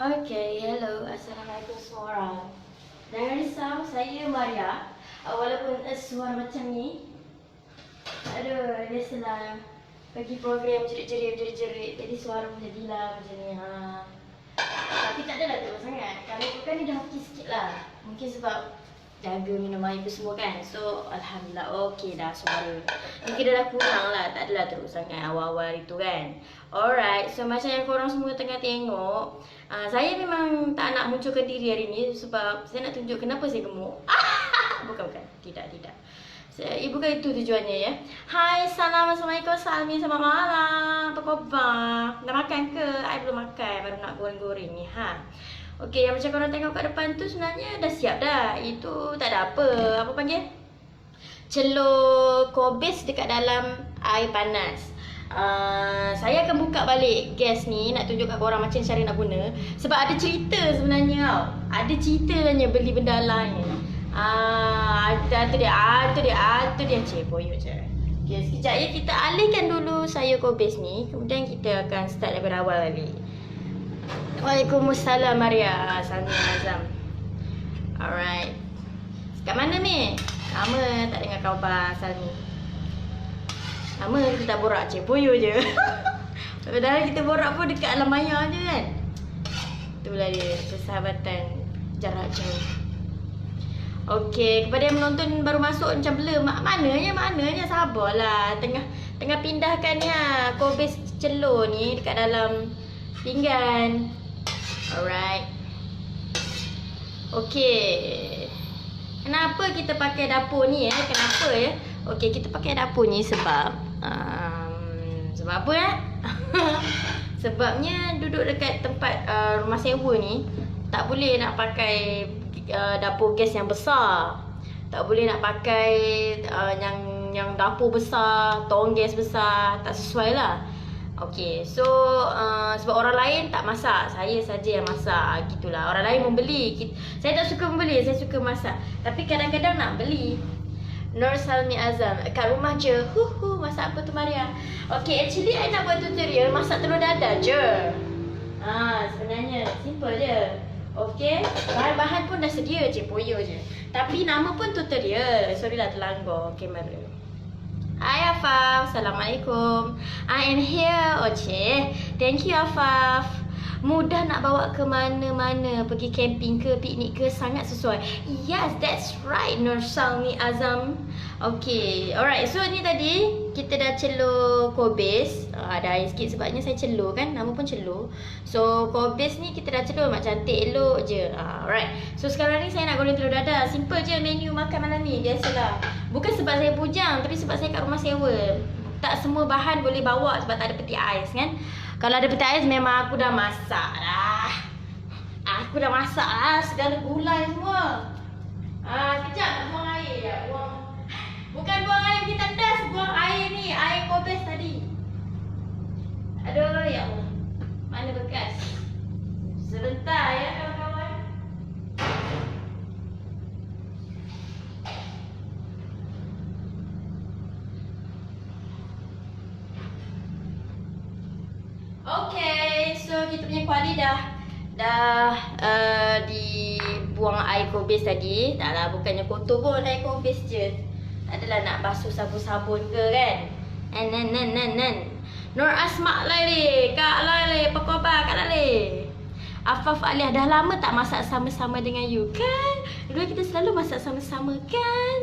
Okay, hello, assalamualaikum semua orang. Jangan risau, saya Maria. Walaupun suara macam ni, aduh, biasalah pergi program jerit-jerit, jadi suara jadilah macam ni. Tapi tak adalah teruk sangat. Kalau tu kan dia dah okey sikit lah. Mungkin sebab jaga minum air tu semua kan. So, alhamdulillah okey dah suara. Mungkin dah kurang lah, tak adalah teruk sangat awal-awal itu kan. Alright, so macam yang korang semua tengah tengok, saya memang tak nak munculkan diri hari ni sebab saya nak tunjuk kenapa saya gemuk. Bukan, tidak. Bukan itu tujuannya ya. Hai, assalamualaikum, selamat malam. Apa khabar? Dah makan ke? I belum makan, baru nak goreng-goreng ni Okey, yang macam korang tengok kat depan tu sebenarnya dah siap dah. Itu tak ada apa panggil? Celur kobis dekat dalam air panas. Saya akan buka balik gas ni, nak tunjuk kat korang macam cara nak guna. Sebab ada cerita sebenarnya tau. Ada cerita sebenarnya beli benda lain. Itu dia cik boyok je. Okay, sekejap ya, kita alihkan dulu sayur kobis ni. Kemudian kita akan start daripada awal balik. Waalaikumsalam Maria, Salmi Azam. Alright. Kat mana ni? Lama tak dengar khabar Salmi. Lama kita tak borak cik boyo je. Padahal kita borak pun dekat alam maya je kan. Itulah dia, persahabatan jarak jauh. Okey, kepada yang menonton baru masuk macam blur, maknanya sabarlah. Tengah pindahkan ni kobis celur ni dekat dalam pinggan. Alright. Okey. Kenapa kita pakai dapur ni Kenapa ya? Okey, kita pakai dapur ni sebab apa Sebabnya duduk dekat tempat rumah sewa ni tak boleh nak pakai dapur gas yang besar. Tak boleh nak pakai yang dapur besar, tong gas besar, tak sesuai lah. Okey, so sebab orang lain tak masak, saya saja yang masak, gitulah. Orang lain membeli, saya tak suka membeli, saya suka masak. Tapi kadang-kadang nak beli. Nur Salmi Azam, kat rumah je. Masak apa tu Maria? Okey, actually I nak buat tutorial masak telur dadah je. Sebenarnya simple je. Okey, bahan-bahan pun dah sedia je, poyo je. Tapi nama pun tutorial. Sorry lah terlanggar kamera. Hai Afaf, Assalamualaikum. I am here, Oce. Thank you Afaf. Mudah nak bawa ke mana-mana, pergi camping ke, piknik ke, sangat sesuai. Yes, that's right, Nur Salmi Azam. Okay, alright. So ni tadi kita dah celur kobis. Ada air sikit sebabnya saya celur kan, nama pun celur. So kobis ni kita dah celur mak cantik, elok je. Alright. So sekarang ni saya nak goreng telur dadah. Simple je menu makan malam ni, biasalah. Bukan sebab saya bujang, tapi sebab saya kat rumah sewa. Tak semua bahan boleh bawa sebab tak ada peti ais kan. Kalau ada peti ais memang aku dah masak lah. Segala gulai semua. Kejap nak buang air ya. Bukan buang air pergi tandas, buang air ni, air kobis tadi. Aduh ya Allah. Mana bekas? Sebentar ya kawan-kawan. Okay, so kita punya kuali dah dibuang air kobis tadi. Taklah, bukannya kotor pun air kobis je. Tak adalah nak basuh sabun-sabun ke kan. Nur Asma Lali, Kak Lali, apa khabar Kak Lali? Afaf Aliah, dah lama tak masak sama-sama dengan you kan? Dulu kita selalu masak sama-sama kan?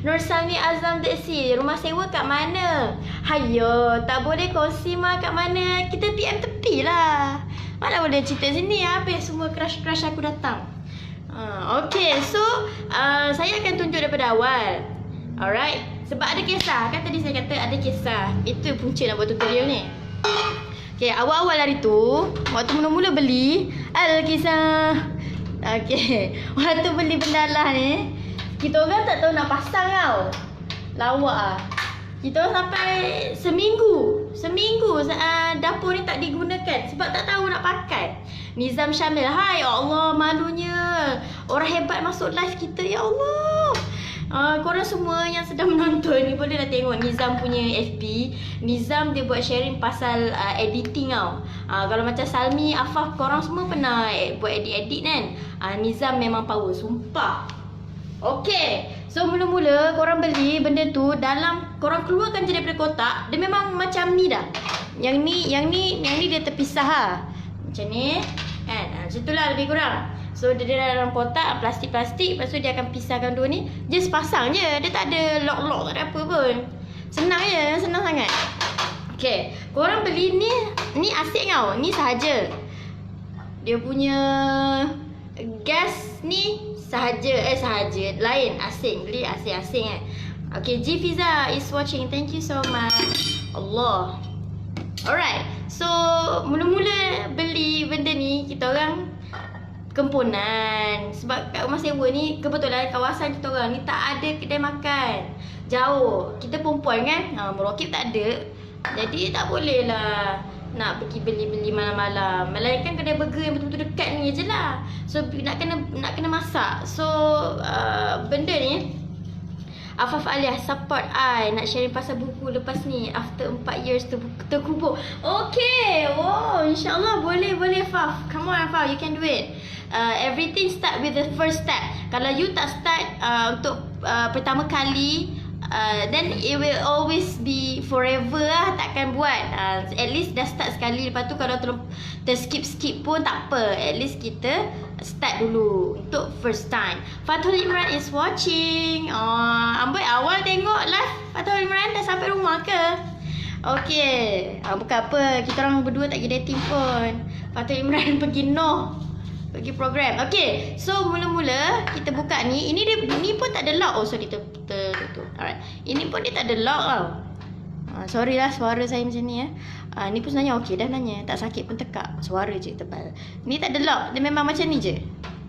Nur Salmi Azam Desi, rumah sewa kat mana? Hayo, tak boleh kongsi mah kat mana? Kita PM tepi lah. Mana boleh cerita sini, habis semua crush-crush aku datang. Okay, so saya akan tunjuk daripada awal. Alright, sebab ada kisah. Kan tadi saya kata ada kisah. Itu punca nak buat tutorial ni. Okay, awal-awal hari tu, waktu mula-mula beli Alkisah. Okay, waktu beli benda lah ni, kita orang tak tahu nak pasang tau. Lawak lah. Kita orang sampai seminggu dapur ni tak digunakan sebab tak tahu nak pakai. Nizam Syamil, hai ya Allah, malunya. Orang hebat masuk live kita, ya Allah. Korang semua yang sedang menonton ni bolehlah tengok Nizam punya FB. Nizam dia buat sharing pasal editing tau. Kalau macam Salmi, Afaf, korang semua pernah buat edit-edit kan. Nizam memang power, sumpah. Okay, so mula-mula korang beli benda tu dalam, korang keluarkan je daripada kotak. Dia memang macam ni dah. Yang ni dia terpisah lah. Macam ni kan, macam tu lah lebih kurang. So dia dalam kotak plastik-plastik. Lepas tu dia akan pisahkan dua ni. Just pasang je. Dia tak ada lock-lock, tak ada apa pun. Senang je, senang sangat. Okay, korang beli ni asik tau. Ni sahaja. Dia punya gas ni sahaja lain, asing. Beli asing-asing kan. Okay, G Fiza is watching. Thank you so much. Allah. Alright, so mula-mula beli benda ni kita orang kempunan. Sebab kat rumah sewa ni kebetulan kawasan kita orang ni tak ada kedai makan. Jauh. Kita perempuan kan, merokit tak ada. Jadi tak boleh lah nak pergi beli-beli malam-malam. Melainkan kedai burger yang betul-betul dekat ni je lah. So nak kena masak. So benda ni Afaf Aliah support I nak sharing pasal buku lepas ni after 4 years terkubur. Okay, wow, insyaAllah boleh Afaf. Come on Afaf, you can do it. Everything start with the first step. Kalau you tak start untuk pertama kali, then it will always be forever lah, takkan buat. At least dah start sekali. Lepas tu kalau terskip pun tak apa. At least kita start dulu untuk first time. Fathul Imran is watching. Amboi awal tengok live Fathul Imran dah sampai rumah ke? Okay, bukan apa, kita orang berdua tak pergi dating pun. Fathul Imran pergi program. Okay, so mula-mula kita buka ni. Ini pun tak ada lock. Oh sorry, tertutup. Alright, ini pun dia tak ada lock tau. Sorry lah suara saya macam ni ni pun sebenarnya okey dah nanya. Tak sakit pun tekak. Suara je tebal. Ni tak ada lock. Dia memang macam ni je.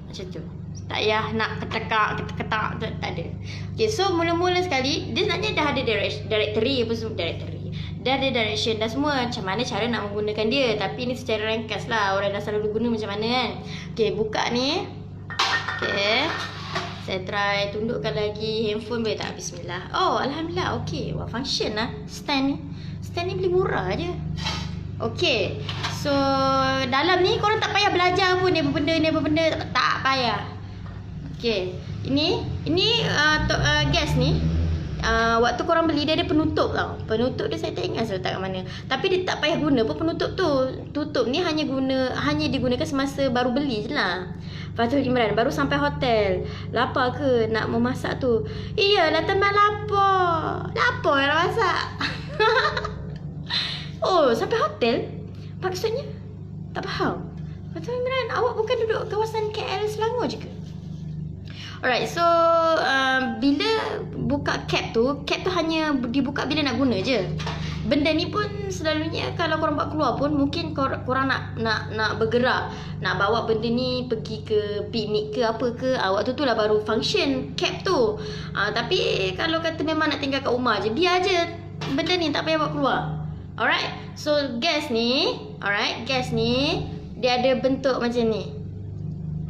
Macam tu. Tak payah nak ketekak tak ada. Okay, so mula-mula sekali dia sebenarnya dah ada directory apa semua. Dah ada direction dah semua macam mana cara nak menggunakan dia. Tapi ni secara ringkas lah. Orang dah selalu guna macam mana kan. Okay, buka ni. Okay, saya try tundukkan lagi handphone boleh tak? Bismillah. Oh, Alhamdulillah. Okay, wah function lah stand ni beli murah je. Okay, so dalam ni korang tak payah belajar pun ni apa benda tak payah. Okay, ini gas ni. Waktu korang beli dia ada penutup tau. Penutup dia saya tak ingat saya letak kat mana. Tapi dia tak payah guna pun penutup tu. Tutup ni hanya digunakan semasa baru beli je lah. Fathul Imran baru sampai hotel. Lapar ke nak memasak tu? Iyalah teman lapar. Lapar nak masak. Oh, sampai hotel? Maksudnya? Tak faham. Fathul Imran, awak bukan duduk kawasan KL Selangor je ke? Alright, so bila buka cap tu hanya dibuka bila nak guna je. Benda ni pun selalunya kalau korang buat keluar pun mungkin korang nak bergerak, nak bawa benda ni pergi ke piknik ke apa ke, waktu tu lah baru function cap tu. Tapi kalau kata memang nak tinggal kat rumah je, biar je benda ni, tak payah bawa keluar. Alright, so gas ni dia ada bentuk macam ni.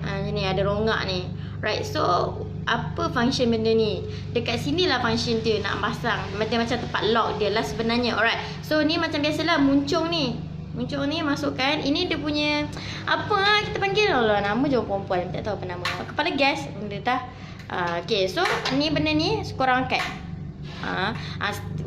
Macam ni ada rongak ni. Right, so apa function benda ni? Dekat sini lah function dia nak pasang. Macam tempat lock dia lah sebenarnya. Alright, so ni macam biasalah muncung ni masukkan. Ini dia punya apa lah kita panggil lah, nama je perempuan, tak tahu apa nama. Kepala gas benda tah. Okay, so ni benda ni korang angkat.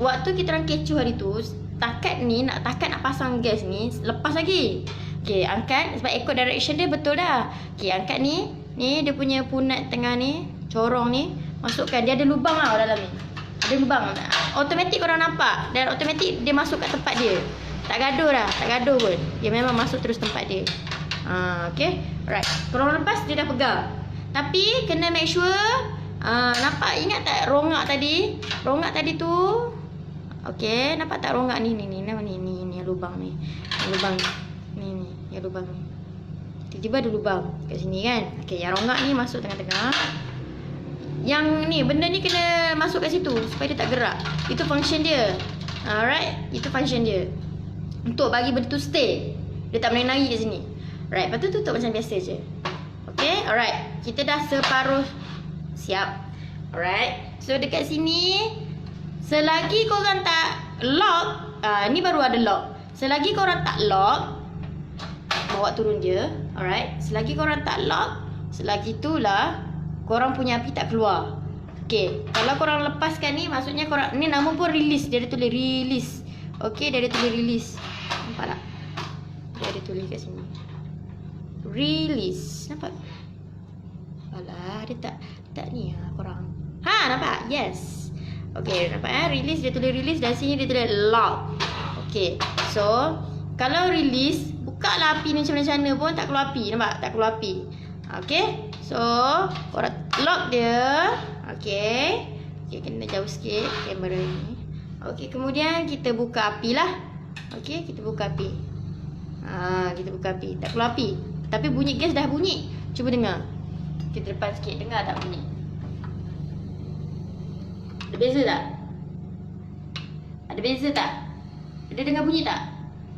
Waktu kita orang kecoh hari tu, takat nak pasang gas ni lepas lagi. Okay, angkat sebab ikut direction dia betul dah. Okay, angkat ni dia punya punat tengah ni, corong ni, masukkan. Dia ada lubang lah dalam ni. Ada lubang. Automatik korang nampak. Dan automatik dia masuk kat tempat dia. Tak gaduh pun. Dia memang masuk terus tempat dia. Okay, alright. Korang lepas dia dah pegang. Tapi kena make sure nampak, ingat tak rongak tadi? Rongak tadi tu. Okay, nampak tak rongak ni lubang ni. Lubang ni. Yang lubang ni. Tiba-tiba ada lubang kat sini kan. Okay, yang rongak ni masuk tengah-tengah. Yang ni, benda ni kena masuk kat situ supaya dia tak gerak. Itu function dia. Alright, itu function dia. Untuk bagi benda tu stay. Dia tak boleh nari kat sini. Right, lepas tu tutup macam biasa je. Okay, alright. Kita dah separuh siap. Alright. So dekat sini, selagi korang tak lock, ni baru ada lock. Selagi korang tak lock, bawa turun je. Alright. Selagi korang tak lock, selagi itulah korang punya api tak keluar. Okay. Kalau korang lepaskan ni, maksudnya korang, ni nama pun release. Dia ada tulis release. Okay, dia ada tulis release. Nampak tak? Dia ada tulis kat sini. Release. Nampak? Alah, dia tak ni lah korang. Ha, nampak? Yes. Okay, nampak release, dia tulis release. Dan sini dia tulis lock. Okay. So, kalau release, buka lah api ni macam mana pun tak keluar api. Nampak? Tak keluar api. Okay. So, korang lock dia. Okay. Okay, kena jauh sikit kamera ni. Okay, kemudian kita buka api lah. Okay, kita buka api. Kita buka api. Tak keluar api. Tapi bunyi gas dah bunyi. Cuba dengar. Kita depan sikit. Dengar tak bunyi? Ada beza tak? Ada beza tak? Ada dengar bunyi tak?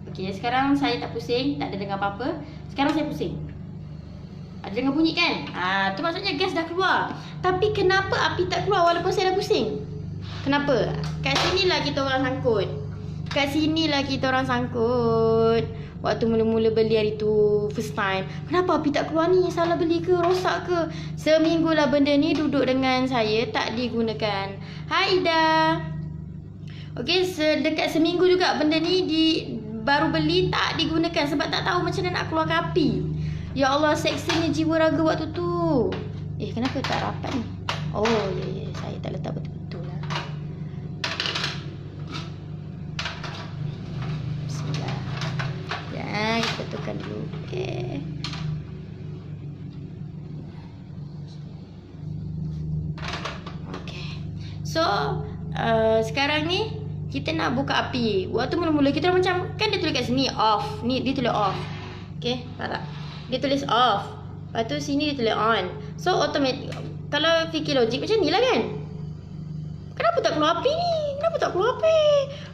Okay, sekarang saya tak pusing. Tak ada dengar apa-apa. Sekarang saya pusing. Ada dengar bunyi kan? Tu maksudnya gas dah keluar. Tapi kenapa api tak keluar walaupun saya dah pusing? Kenapa? Kat sinilah kita orang sangkut. Kat sinilah kita orang sangkut. Waktu mula-mula beli hari tu, first time. Kenapa api tak keluar ni? Salah beli ke? Rosak ke? Seminggu lah benda ni duduk dengan saya, tak digunakan. Hai Ida. Okay, dekat seminggu juga benda ni baru beli, tak digunakan. Sebab tak tahu macam mana nak keluarkan api. Ya Allah, seksinya jiwa raga waktu tu. Kenapa tak rapat ni? Oh, ya, saya tak letak betul-betul lah. Bismillah. Ya, kita betulkan dulu. Okay. So, sekarang ni kita nak buka api. Waktu mula-mula kita macam, kan dia tulis kat sini off. Ni dia tulis off. Okay, tak? Dia tulis off. Lepas tu sini dia tulis on. So automatic. Kalau fikir logik macam ni lah kan. Kenapa tak keluar api ni? Kenapa tak keluar api?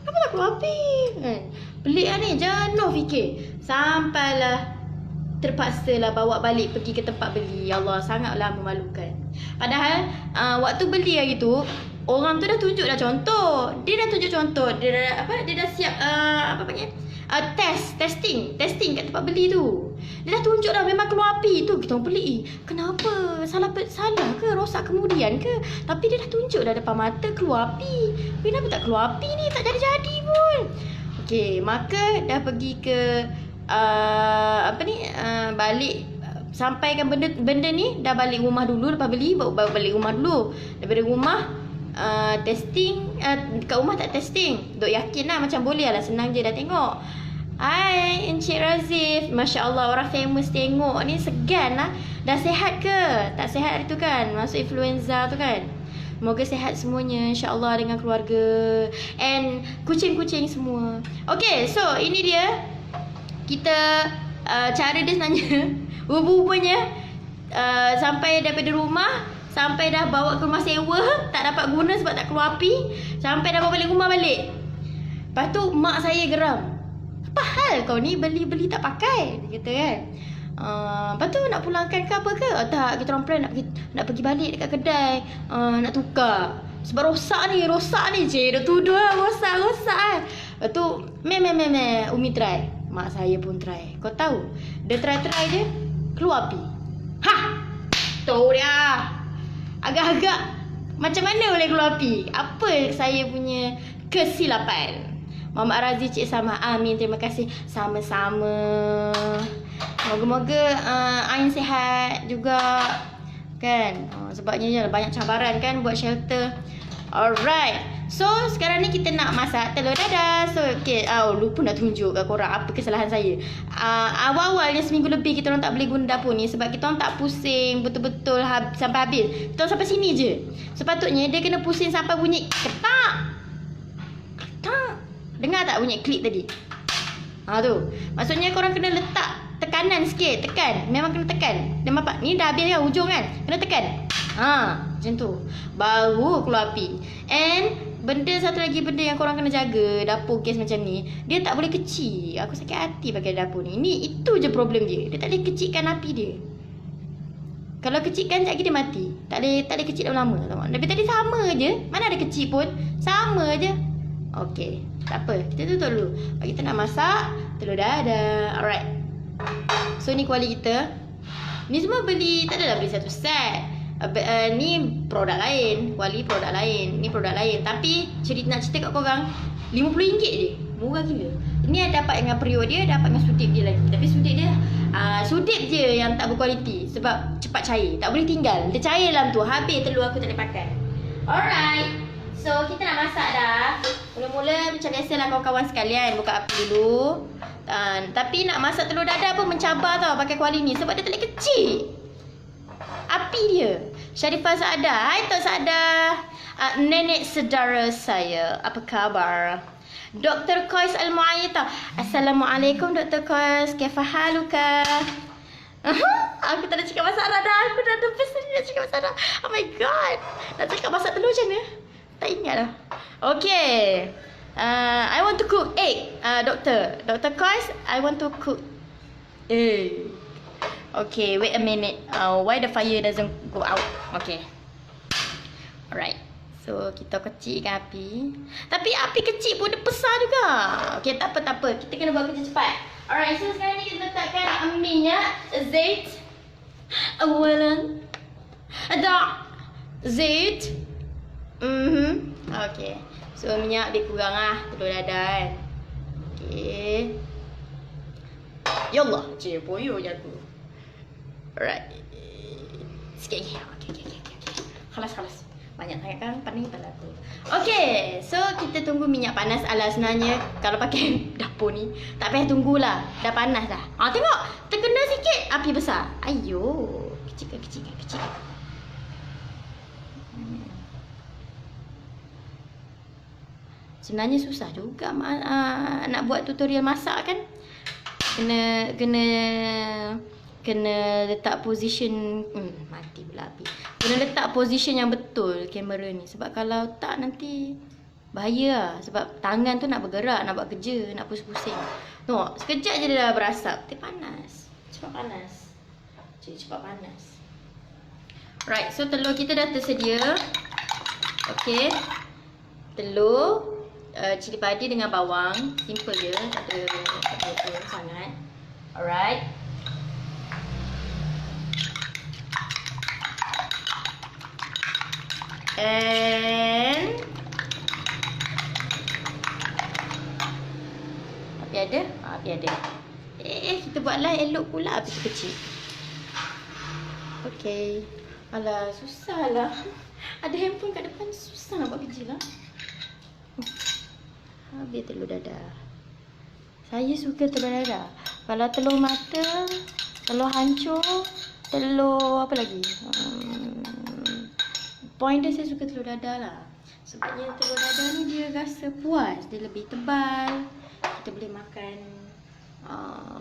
Kenapa tak keluar api? Kan? Pelik lah ni. Jenuh fikir. Sampailah terpaksa lah bawa balik pergi ke tempat beli. Ya Allah, sangatlah memalukan. Padahal waktu beli hari tu, orang tu dah tunjuk dah contoh. Dia dah tunjuk contoh. Dia dah siap testing kat tempat beli tu. Dia dah tunjuk dah memang keluar api tu. Kita orang pelik, kenapa? Salah ke? Rosak kemudian ke? Tapi dia dah tunjuk dah depan mata keluar api. Kenapa tak keluar api ni? Tak jadi-jadi pun. Okay, maka dah pergi ke balik, sampaikan benda ni. Dah balik rumah dulu. Lepas beli baru balik rumah dulu. Daripada rumah testing, kat rumah tak testing. Duk yakin lah macam boleh lah, senang je dah tengok. Hai Encik Razif, Masya Allah, orang famous tengok ni segan lah. Dah sihat ke? Tak sihat hari tu kan, masuk influenza tu kan. Moga sihat semuanya, InsyaAllah, dengan keluarga and kucing-kucing semua. Okay, so ini dia. Kita cara dia sebenarnya rupa-rupanya sampai daripada rumah, sampai dah bawa ke rumah sewa, tak dapat guna sebab tak keluar api. Sampai dah bawa balik rumah balik. Lepas tu mak saya geram. Apa hal kau ni beli-beli tak pakai? Dia kata kan. Lepas tu nak pulangkan ke apa ke? Tak, kita orang plan nak pergi balik dekat kedai. Nak tukar. Sebab rosak ni je. Dia tuduh lah rosak kan. Lepas tu Umi try. Mak saya pun try. Kau tahu, dia try je, keluar api. Tahu dia. Agak-agak macam mana boleh keluar api? Apa saya punya kesilapan? Muhammad Razi, Cik Sama, amin. Terima kasih. Sama-sama. Moga-moga Ain sihat juga. Kan? Sebabnya banyak cabaran kan buat shelter. Alright. So, sekarang ni kita nak masak telur dadah. So, okay. Lupa nak tunjuk kat korang apa kesalahan saya. Awal-awalnya seminggu lebih kita orang tak boleh guna dapur ni sebab kita orang tak pusing betul-betul sampai habis. Kita orang sampai sini je. Sepatutnya dia kena pusing sampai bunyi ketak. Dengar tak bunyi klik tadi? Tu. Maksudnya korang kena letak tekanan sikit. Tekan. Memang kena tekan. Dan bapak, ni dah habis kan hujung kan? Kena tekan. Macam tu. Baru keluar api. And satu lagi benda yang korang kena jaga dapur gas macam ni, dia tak boleh kecil. Aku sakit hati pakai dapur ni. Itu je problem dia. Dia tak boleh kecilkan api dia. Kalau kecilkan sekejap lagi dia mati. Tak boleh kecil lama-lama. Tapi tadi sama je. Mana ada kecil pun. Sama je. Okey. Tak apa. Kita tutup dulu. Kita nak masak telur dadah. Alright. So ni kuali kita. Ni semua beli. Tak adalah beli satu set. Ni produk lain. Kuali produk lain. Ni produk lain. Tapi nak cerita kat korang, RM50 je. Murah gila. Ini dapat dengan periuk dia, dapat dengan sudip dia lagi. Tapi sudip dia sudip je yang tak berkualiti. Sebab cepat cair. Tak boleh tinggal. Dia cair dalam tu. Habis telur aku tak boleh pakai. Alright. So kita nak masak dah. Mula-mula macam biasalah kawan-kawan sekalian, buka api dulu. Tapi nak masak telur dadah pun mencabar tau pakai kuali ni. Sebab dia tak boleh kecil api dia. Sharifah Saadah. Hai Tok Saadah. Nenek saudara saya. Apa khabar? Dr. Qais Al-Muayyita. Assalamualaikum Dr. Qais. Kaifa haluka? Aku tak nak cakap bahasa Arab dah. Aku dah ada pesan nak cakap bahasa Arab. Oh my god. Nak cakap bahasa telur macam mana? Tak ingat lah. Okay. I want to cook egg. Dr. Qais, I want to cook egg. Okay, wait a minute. Why the fire doesn't go out? Okay. Alright. So, kita kecilkan api. Tapi api kecil pun dia besar juga. Okay, tak apa. Kita kena buat kerja cepat. Alright, so sekarang ni kita letakkan minyak, zait. Awalan. Ada zait. Okay. So, minyak lebih kurang lah. Telur dadah kan. Okay. Yallah. Cik, boyo je aku. Alright. Sikit lagi. Okay. Khalas. Banyak sangat kan pening kepala aku. Okay, so kita tunggu minyak panas. Alah sebenarnya kalau pakai dapur ni tak payah tunggulah. Dah panas dah. Tengok, terkena sikit api besar. Ayo, kecilkan. Sebenarnya susah juga nak buat tutorial masak kan. Kena letak position. Mati pula api. Kena letak position yang betul kamera ni. Sebab kalau tak nanti bahaya lah. Sebab tangan tu nak bergerak, nak buat kerja, nak pusing-pusing. Tengok, sekejap je dia dah berasap. Dia panas. Cepat panas. Right, so telur kita dah tersedia. Okay. Telur, cili padi dengan bawang. Simple je, tak ada sangat. Alright. And api ada. Kita buatlah elok pula api kecil. Okay. Alah, susah lah. Ada handphone kat depan, susah nak buat kerja lah. Habis telur dadah. Saya suka telur dadah. Kalau telur mata, telur hancur, telur apa lagi? Point dia saya suka telur dadah lah. Sebabnya telur dadah ni dia rasa puas. Dia lebih tebal. Kita boleh makan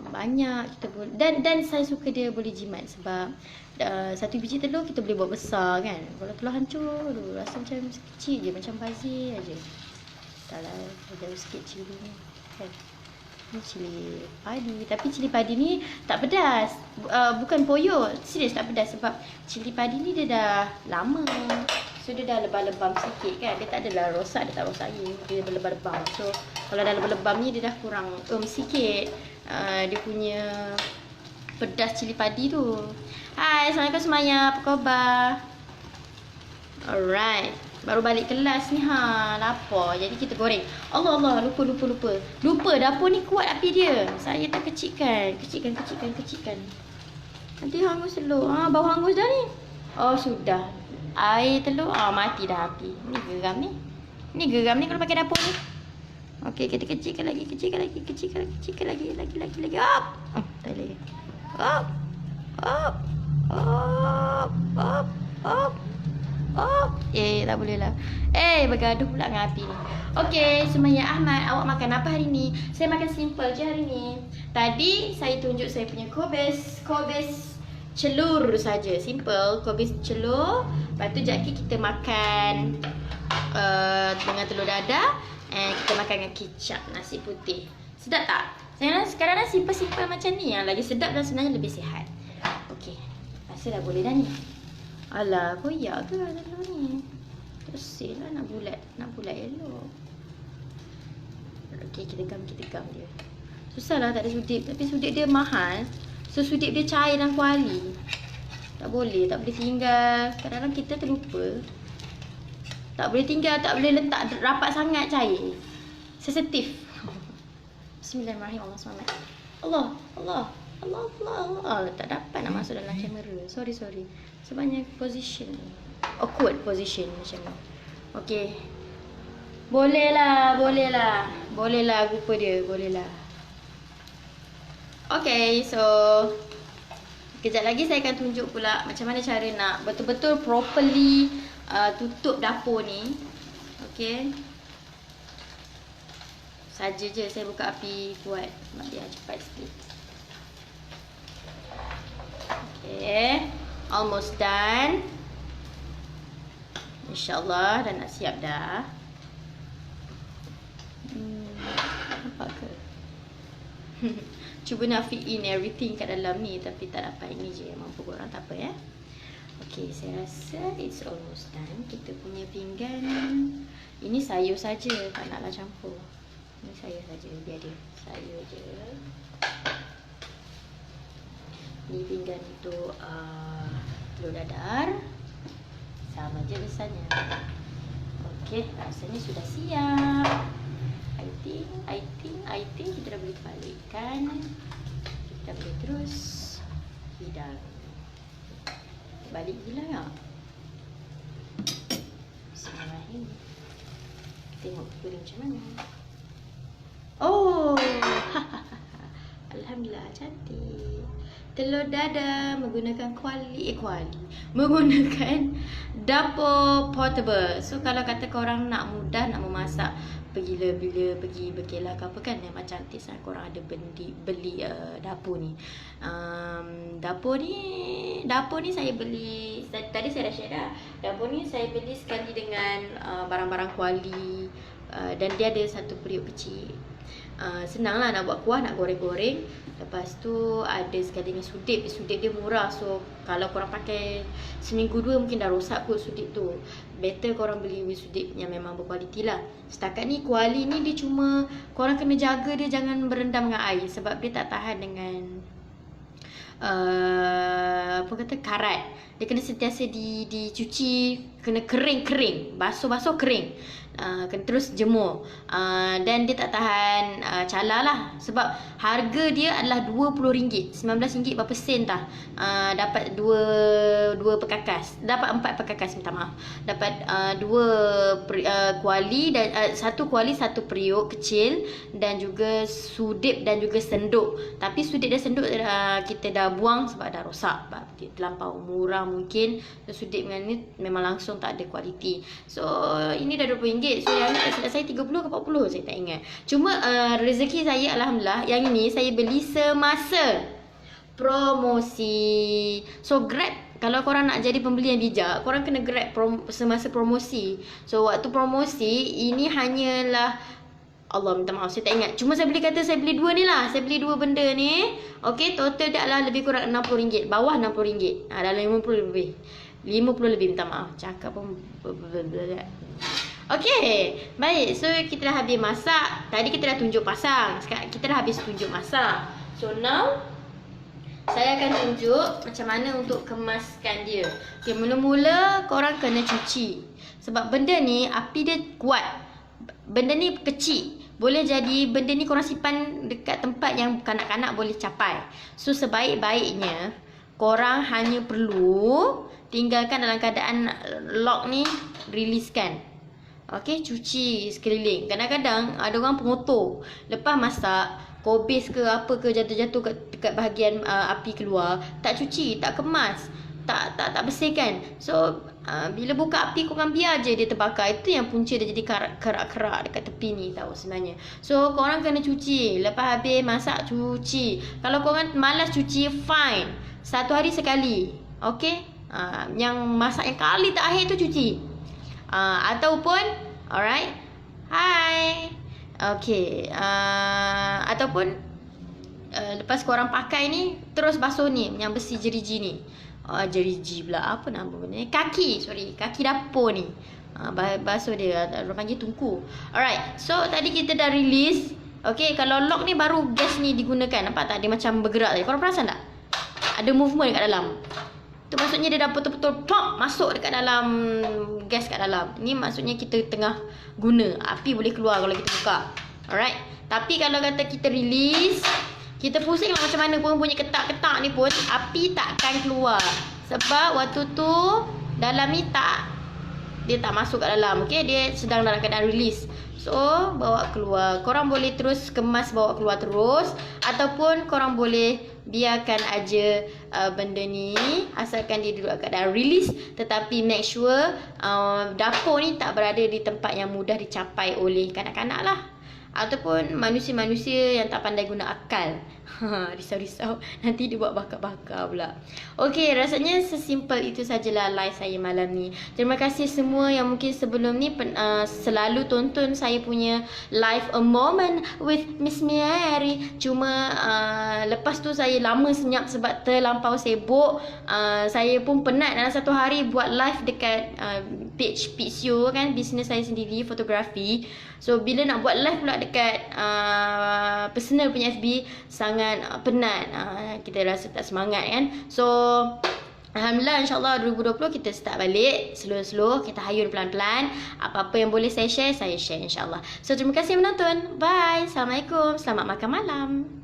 banyak. Kita boleh, dan saya suka dia boleh jimat. Sebab satu biji telur kita boleh buat besar kan. Kalau telur hancur, rasa macam kecil je. Macam bazir aja. Tak lah, ada sikit cili ni kan. Ni cili padi. Tapi cili padi ni tak pedas. Bukan poyo. Serius tak pedas. Sebab cili padi ni dia dah lama. So dia dah lebam-lebam sikit kan. Dia tak adalah rosak. Dia tak rosak lagi. Dia lebam-lebam. So kalau dah lebam-lebam ni dia dah kurang sikit. Dia punya pedas cili padi tu. Hai, Assalamualaikum semuanya. Apa khabar? Alright. Baru balik kelas ni lapar. Jadi kita goreng. Allah, lupa. Lupa, dapur ni kuat api dia. Saya tak kecilkan. Nanti hangus telur. Bau hangus dah ni. Oh, sudah. Air telur, mati dah api. Ni geram ni. Kalau pakai dapur ni. Okey, kita kecilkan lagi. Lagi. Up. Tak lagi. Up. Tak boleh lah. Bergaduh pula dengan api ni. Okey, Sumayya Ahmad, awak makan apa hari ni? Saya makan simple je hari ni. Tadi saya tunjuk saya punya kobis celur saja. Simple, kobis celur. Lepas tu sekejap kita makan dengan telur dadah. Kita makan dengan kicap, nasi putih. Sedap tak? Sekarang simple macam ni yang lagi sedap dan sebenarnya lebih sihat. Okey. Rasa dah boleh dah ni. Alah, koyak ke telur ni? Tersih lah nak bulat elok. Okey, kita gam dia. Susah lah tak ada sudip. Tapi sudip dia mahal. So sudip dia cair dan kuali. Tak boleh tinggal. Kadang-kadang kita terlupa. Tak boleh tinggal, tak boleh letak rapat sangat cair. Sensitif. Bismillahirrahmanirrahim. Allah. Tak dapat nak masuk dalam kamera. Sorry. Sebanyak position. Awkward position macam ni. Okey. Boleh lah rupa dia. Boleh lah. Okay, so kejap lagi saya akan tunjuk pula macam mana cara nak betul-betul properly tutup dapur ni. Okay. Saja je saya buka api kuat sebab dia cepat sikit. Okay. Almost done. InsyaAllah dah nak siap dah. Nampak ke? Cuba nak fit in everything kat dalam ni tapi tak dapat. Ini je yang mampu korang, tak apa ya. Okay, saya rasa it's almost done. Kita punya pinggan ini sayur saja, tak naklah campur. Ini sayur saja, biar dia sayur je. Ni pinggan untuk telur dadar. Sama je besarnya. Okay, rasanya sudah siap. I think kita dah boleh balikkan. Kita boleh terus hidang. Balik gila ya. Bismillahirrahmanirrahim. Tengok kuning macam mana. Oh, alhamdulillah cantik. Telur dadar menggunakan menggunakan dapur portable. So kalau kata korang nak mudah nak memasak, pergi berkelah ke apa kan, memang cantik sangat korang ada beli dapur ni. Dapur ni saya beli tadi saya dah share dah. Dapur ni saya beli sekali dengan barang-barang kuali dan dia ada satu periuk kecil. Senang lah nak buat kuah, nak goreng-goreng. Lepas tu ada sekali dengan sudip. Sudip dia murah. So kalau korang pakai seminggu dua mungkin dah rosak kot sudip tu. Better korang beli sudip yang memang berkualiti lah. Setakat ni kuali ni dia cuma korang kena jaga dia jangan berendam dengan air. Sebab dia tak tahan dengan karat. Dia kena sentiasa dicuci, kena kering, basuh kering. Kena terus jemur. Dan dia tak tahan cala lah. Sebab harga dia adalah RM20. RM19 berapa sen tah. Dapat dua perkakas. Dapat 4 perkakas, minta maaf. Dapat 2 kuali dan 1 kuali 1 periuk kecil dan juga sudip dan juga senduk. Tapi sudip dan senduk kita dah buang sebab dah rosak. Sebab dia terlampau murah mungkin. Sudip dengan ni memang langsung tak ada kualiti. So ini dah RM20. So yang ni tak silap saya 30 ke 40, saya tak ingat. Cuma rezeki saya alhamdulillah yang ini saya beli semasa promosi. So Grab, kalau korang nak jadi pembeli yang bijak, korang kena Grab semasa promosi. So waktu promosi ini hanyalah, Allah minta maaf saya tak ingat. Cuma saya beli 2 ni lah. Saya beli 2 benda ni. Okay, total dia adalah lebih kurang RM60. Bawah RM60. Dalam RM50 lebih. RM50 lebih, minta maaf. Cakap pun okay, baik. So kita dah habis masak. Tadi kita dah tunjuk pasang. Sekarang kita dah habis tunjuk masak. So now saya akan tunjuk macam mana untuk kemaskan dia. Okay, mula-mula korang kena cuci. Sebab benda ni api dia kuat. Benda ni kecil. Boleh jadi benda ni korang simpan dekat tempat yang kanak-kanak boleh capai. So sebaik-baiknya korang hanya perlu tinggalkan dalam keadaan lock ni, releasekan. Okay, cuci sekeliling. Kadang-kadang ada orang pengotor. Lepas masak, kobis ke apa ke jatuh-jatuh dekat bahagian api keluar, tak cuci, tak kemas, tak bersihkan. So bila buka api korang biar je dia terbakar. Itu yang punca dia jadi kerak-kerak dekat tepi ni tahu sebenarnya. So korang kena cuci. Lepas habis masak, cuci. Kalau korang malas cuci, fine, 1 hari sekali. Okay, yang masak yang kali terakhir tu cuci. Ataupun alright, hai, okay, ataupun lepas korang pakai ni terus basuh ni yang besi jeriji ni. Jeriji pula. Apa nama benda ni? Kaki dapur ni. Bahasa dia orang panggil tungku. Alright. So tadi kita dah release. Okay, kalau lock ni baru gas ni digunakan. Nampak tak? Dia macam bergerak tadi. Korang perasan tak? Ada movement kat dalam. Tu maksudnya dia dah betul-betul plop masuk dekat dalam gas kat dalam. Ni maksudnya kita tengah guna. Api boleh keluar kalau kita buka. Alright. Tapi kalau kata kita release, kita pusing lah macam mana pun bunyi ketak-ketak ni pun, api takkan keluar. Sebab waktu tu dalam ni dia tak masuk kat dalam. Okay, dia sedang dalam keadaan release. So, bawa keluar. Korang boleh terus kemas bawa keluar terus. Ataupun korang boleh biarkan aja benda ni. Asalkan dia duduk kat dalam release. Tetapi make sure dapur ni tak berada di tempat yang mudah dicapai oleh kanak-kanak lah. Ataupun manusia-manusia yang tak pandai guna akal. Risau-risau. Nanti dia buat bakar-bakar pula. Okay, rasanya sesimpel itu sajalah live saya malam ni. Terima kasih semua yang mungkin sebelum ni selalu tonton saya punya live A Moment with Miss Mary. Cuma lepas tu saya lama senyap sebab terlampau sibuk. Saya pun penat dalam satu hari buat live dekat page Pixio kan, bisnes saya sendiri, fotografi. So bila nak buat live pula dekat personal punya FB, sangat penat. Kita rasa tak semangat kan. So alhamdulillah, insyaAllah 2020 kita start balik slow-slow. Kita hayun pelan-pelan. Apa-apa yang boleh saya share insyaAllah. So terima kasih menonton. Bye. Assalamualaikum. Selamat makan malam.